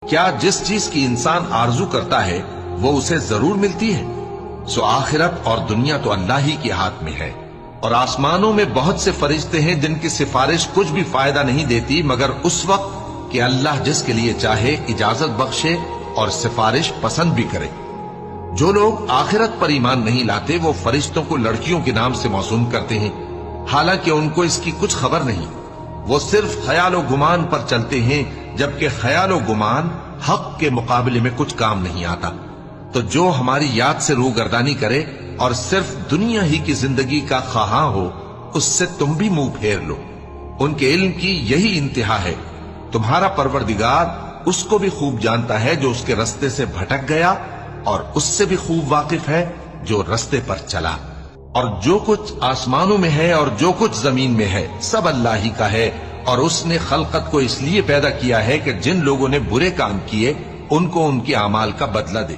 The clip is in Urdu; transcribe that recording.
کیا جس چیز کی انسان آرزو کرتا ہے وہ اسے ضرور ملتی ہے؟ سو آخرت اور دنیا تو اللہ ہی کے ہاتھ میں ہے، اور آسمانوں میں بہت سے فرشتے ہیں جن کی سفارش کچھ بھی فائدہ نہیں دیتی مگر اس وقت کہ اللہ جس کے لیے چاہے اجازت بخشے اور سفارش پسند بھی کرے۔ جو لوگ آخرت پر ایمان نہیں لاتے وہ فرشتوں کو لڑکیوں کے نام سے موسوم کرتے ہیں، حالانکہ ان کو اس کی کچھ خبر نہیں۔ وہ صرف خیال و گمان پر چلتے ہیں، جبکہ خیال و گمان حق کے مقابلے میں کچھ کام نہیں آتا۔ تو جو ہماری یاد سے روگردانی کرے اور صرف دنیا ہی کی زندگی کا خواہاں ہو، اس سے تم بھی منہ پھیر لو۔ ان کے علم کی یہی انتہا ہے۔ تمہارا پروردگار اس کو بھی خوب جانتا ہے جو اس کے رستے سے بھٹک گیا، اور اس سے بھی خوب واقف ہے جو رستے پر چلا۔ اور جو کچھ آسمانوں میں ہے اور جو کچھ زمین میں ہے سب اللہ ہی کا ہے، اور اس نے خلقت کو اس لیے پیدا کیا ہے کہ جن لوگوں نے برے کام کیے ان کو ان کے اعمال کا بدلہ دے۔